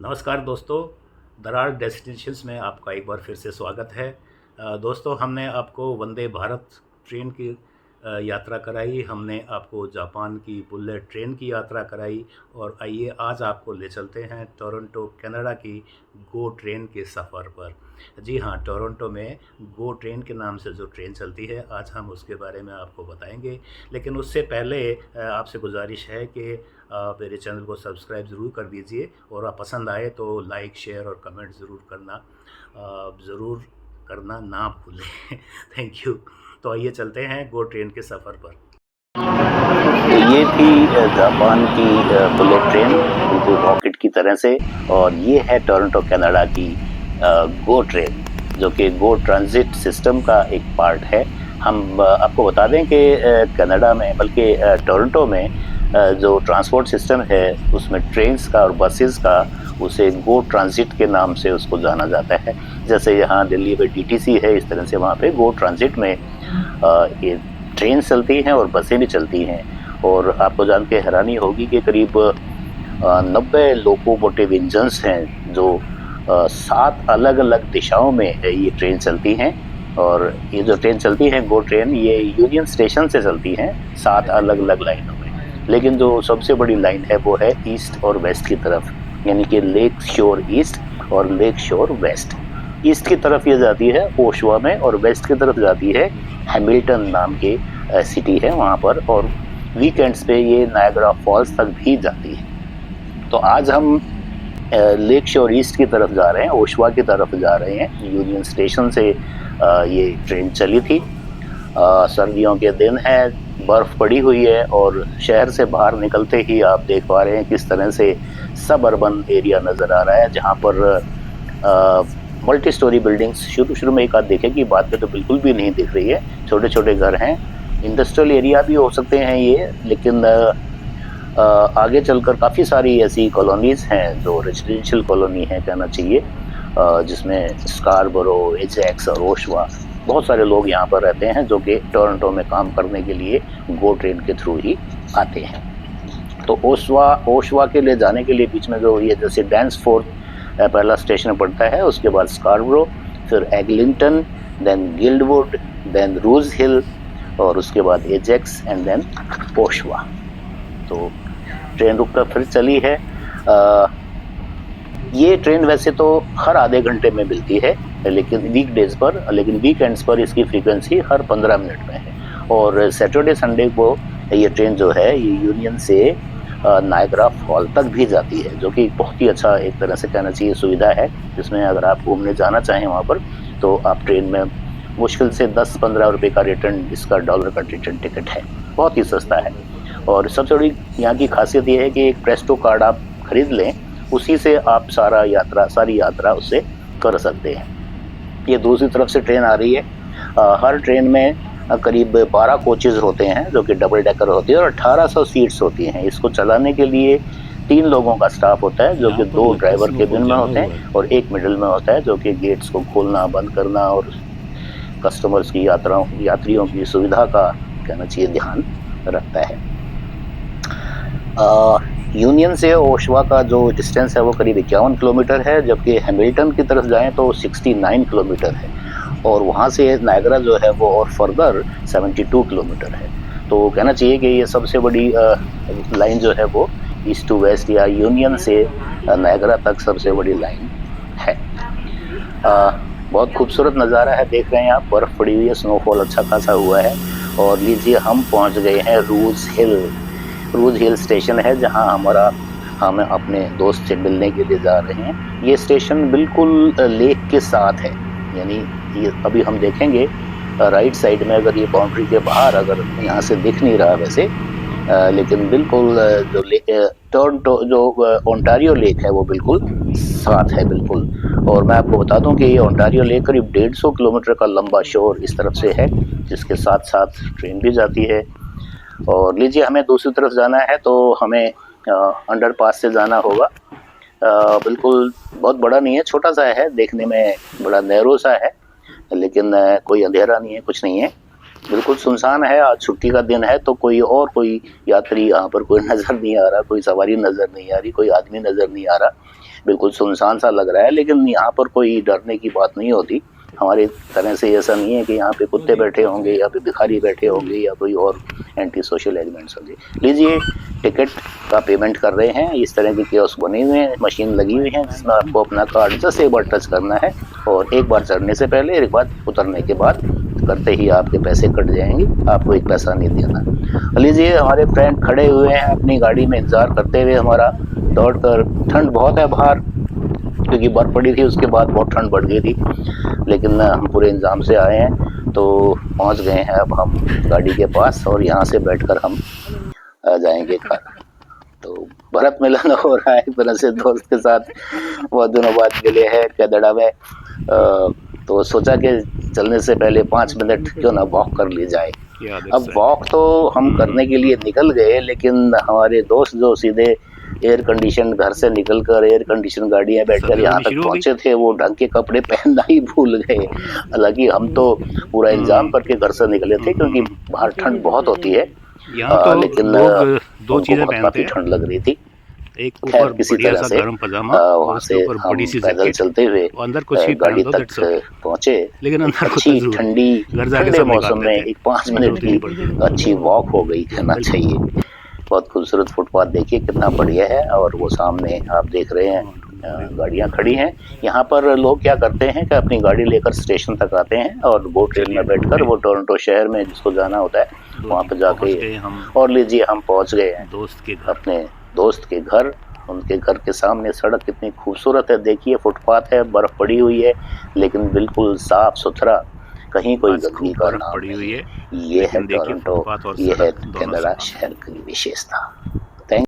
नमस्कार दोस्तों, दरार डेस्टिनेशंस में आपका एक बार फिर से स्वागत है। दोस्तों, हमने आपको वंदे भारत ट्रेन की यात्रा कराई, हमने आपको जापान की बुलेट ट्रेन की यात्रा कराई और आइए आज आपको ले चलते हैं टोरंटो कनाडा की गो ट्रेन के सफ़र पर। जी हाँ, टोरंटो में गो ट्रेन के नाम से जो ट्रेन चलती है, आज हम उसके बारे में आपको बताएंगे। लेकिन उससे पहले आपसे गुजारिश है कि आप मेरे चैनल को सब्सक्राइब ज़रूर कर दीजिए और आप पसंद आए तो लाइक, शेयर और कमेंट ज़रूर करना ना भूलें। Thank you. तो आइए चलते हैं गो ट्रेन के सफ़र पर। तो ये थी जापान की बुलेट ट्रेन, बिल्कुल रॉकेट की तरह से। और ये है टोरंटो कनाडा की गो ट्रेन, जो कि गो ट्रांजिट सिस्टम का एक पार्ट है। हम आपको बता दें कि कनाडा में, बल्कि टोरंटो में जो ट्रांसपोर्ट सिस्टम है उसमें ट्रेन्स का और बसेस का उसे गो ट्रांजिट के नाम से उसको जाना जाता है। जैसे यहाँ दिल्ली में DTC है, इस तरह से वहाँ पे गो ट्रांजिट में ये ट्रेन चलती हैं और बसें भी चलती हैं। और आपको जान के हैरानी होगी कि करीब 90 लोकोमोटिव इंजन्स हैं जो 7 अलग अलग दिशाओं में ये ट्रेन चलती हैं। और ये जो ट्रेन चलती है गो ट्रेन, ये यूनियन स्टेशन से चलती हैं 7 अलग अलग लाइनों में। लेकिन जो सबसे बड़ी लाइन है वो है ईस्ट और वेस्ट की तरफ, यानी कि लेक शोर ईस्ट और लेक शोर वेस्ट। ईस्ट की तरफ ये जाती है ओशवा में और वेस्ट की तरफ जाती है हैमिल्टन नाम के सिटी है वहाँ पर। और वीकेंड्स पे ये नायग्रा फॉल्स तक भी जाती है। तो आज हम लेक शोर ईस्ट की तरफ जा रहे हैं, ओशवा की तरफ जा रहे हैं। यूनियन स्टेशन से ये ट्रेन चली थी। सर्दियों के दिन है, बर्फ़ पड़ी हुई है और शहर से बाहर निकलते ही आप देख पा रहे हैं किस तरह से सब अर्बन एरिया नज़र आ रहा है, जहाँ पर मल्टी स्टोरी बिल्डिंग्स शुरू में एक आध देखे की बात पे तो बिल्कुल भी नहीं दिख रही है। छोटे छोटे घर हैं, इंडस्ट्रियल एरिया भी हो सकते हैं ये, लेकिन आगे चलकर काफ़ी सारी ऐसी कॉलोनीज़ हैं जो रेजिडेंशियल कॉलोनी है कहना चाहिए, जिसमें स्कारबरो, एजेक्स और ओशवा, बहुत सारे लोग यहाँ पर रहते हैं जो कि टोरंटो में काम करने के लिए गो ट्रेन के थ्रू ही आते हैं। तो ओशवा के लिए जाने के लिए बीच में जो ये जैसे डैन्सफोर्थ पहला स्टेशन पड़ता है, उसके बाद स्कारबरो, फिर एगलिंगटन, देन गिल्डवुड, देन रूज हिल और उसके बाद एजेक्स एंड देन ओशवा। तो ट्रेन रुककर फिर चली है। ये ट्रेन वैसे तो हर आधे घंटे में मिलती है, लेकिन वीकडेज पर, लेकिन वीकेंड्स पर इसकी फ्रीक्वेंसी हर 15 मिनट में है। और सैटरडे संडे को ये ट्रेन जो है ये यूनियन से नायग्रा फॉल तक भी जाती है, जो कि बहुत ही अच्छा एक तरह से कहना चाहिए सुविधा है, जिसमें अगर आप घूमने जाना चाहें वहाँ पर तो आप ट्रेन में मुश्किल से 10-15 रुपये का रिटर्न, इसका डॉलर का रिटर्न टिकट है, बहुत ही सस्ता है। और सबसे बड़ी यहाँ की खासियत ये है कि एक प्रेस्टो कार्ड आप खरीद लें, उसी से आप सारी यात्रा उससे कर सकते हैं। ये दूसरी तरफ से ट्रेन आ रही है। हर ट्रेन में करीब 12 कोचेज़ होते हैं जो कि डबल डेकर होती है और 1800 सीट्स होती हैं। इसको चलाने के लिए 3 लोगों का स्टाफ होता है, जो कि 2 ड्राइवर केबिन में होते हैं और 1 मिडिल में होता है, जो कि गेट्स को खोलना बंद करना और कस्टमर्स की यात्रियों की सुविधा का कहना चाहिए ध्यान रखता है। यूनियन से ओशवा का जो डिस्टेंस है वो करीब 51 किलोमीटर है, जबकि हैमिल्टन की तरफ जाएं तो 69 किलोमीटर है। और वहाँ से नायग्रा जो है वो और फर्दर 72 किलोमीटर है। तो कहना चाहिए कि ये सबसे बड़ी लाइन जो है वो ईस्ट टू वेस्ट या यूनियन से नायग्रा तक सबसे बड़ी लाइन है। बहुत खूबसूरत नज़ारा है, देख रहे हैं आप, बर्फ़ पड़ी हुई है, स्नोफॉल अच्छा खासा हुआ है। और लीजिए हम पहुँच गए हैं रूज हिल स्टेशन है, जहां हम अपने दोस्त से मिलने के लिए जा रहे हैं। ये स्टेशन बिल्कुल लेक के साथ है, यानी ये अभी हम देखेंगे राइट साइड में, अगर ये बाउंड्री के बाहर, अगर यहाँ से दिख नहीं रहा वैसे, लेकिन बिल्कुल जो टोरंटो जो ओंटारियो लेक है वो बिल्कुल साथ है बिल्कुल। और मैं आपको बता दूं कि ये ओंटारियो लेक करीब 150 किलोमीटर का लंबा शोर इस तरफ से है, जिसके साथ साथ ट्रेन भी जाती है। और लीजिए हमें दूसरी तरफ जाना है तो हमें अंडरपास से जाना होगा। बिल्कुल बहुत बड़ा नहीं है, छोटा सा है, देखने में बड़ा नैरो सा है, लेकिन कोई अंधेरा नहीं है, कुछ नहीं है, बिल्कुल सुनसान है। आज छुट्टी का दिन है तो कोई यात्री यहाँ पर कोई नज़र नहीं आ रहा, कोई सवारी नज़र नहीं आ रही, कोई आदमी नज़र नहीं आ रहा। बिल्कुल सुनसान सा लग रहा है, लेकिन यहाँ पर कोई डरने की बात नहीं होती। हमारी तरह से ऐसा नहीं है कि यहाँ पे कुत्ते बैठे होंगे या पे भिखारी बैठे होंगे या कोई और एंटी सोशल एलिमेंट्स होंगे। लीजिए, टिकट का पेमेंट कर रहे हैं। इस तरह के कियोस्क बने हुए हैं, मशीन लगी हुई है जिसमें आपको अपना कार्ड जस्ट एक बार टच करना है और एक बार चढ़ने से पहले, एक बार उतरने के बाद करते ही आपके पैसे कट जाएंगे, आपको एक पैसा नहीं देना। लीजिए, हमारे फ्रेंड खड़े हुए हैं अपनी गाड़ी में इंतजार करते हुए हमारा दौड़कर। ठंड बहुत है बाहर क्योंकि बर्फ पड़ी थी, उसके बाद बहुत ठंड बढ़ गई थी, लेकिन हम पूरे इंतजाम से आए हैं तो पहुंच गए हैं अब हम गाड़ी के पास और यहाँ से बैठकर हम जाएंगे घर। तो भरत मिलन हो रहा है एक तरह से दोस्त के साथ, बहुत दिनों बाद मिले हैं कनाडा में। तो सोचा कि चलने से पहले 5 मिनट क्यों ना वॉक कर ली जाए। अब वॉक तो हम करने के लिए निकल गए, लेकिन हमारे दोस्त जो सीधे एयर कंडीशन घर से निकलकर एयर कंडीशन गाड़ियां बैठकर यहाँ तक पहुंचे थे, वो ढंग के कपड़े पहनना ही भूल गए। हालांकि हम तो पूरा इंतजाम करके घर से निकले थे क्योंकि बाहर ठंड बहुत होती है, लेकिन दो चीजें काफी ठंड लग रही थी। एक ऊपर किसी तरह से वहाँ से हम पैदल चलते हुए गाड़ी तक पहुंचे। लेकिन अच्छी ठंडे मौसम में एक 5 मिनट की अच्छी वॉक हो गई, कहना चाहिए। बहुत खूबसूरत फुटपाथ देखिए कितना बढ़िया है, और वो सामने आप देख रहे हैं गाड़ियां खड़ी हैं। यहाँ पर लोग क्या करते हैं कि अपनी गाड़ी लेकर स्टेशन तक आते हैं और वो ट्रेन में बैठकर वो टोरंटो शहर में जिसको जाना होता है वहाँ पर जाके, और लीजिए हम पहुँच गए हैं अपने दोस्त के घर। उनके घर के सामने सड़क कितनी खूबसूरत है, देखिए फुटपाथ है, बर्फ पड़ी हुई है लेकिन बिल्कुल साफ सुथरा, कहीं कोई गंदगी का नाम नहीं। ये है टोरंटो, ये है कनाडा शहर की विशेषता।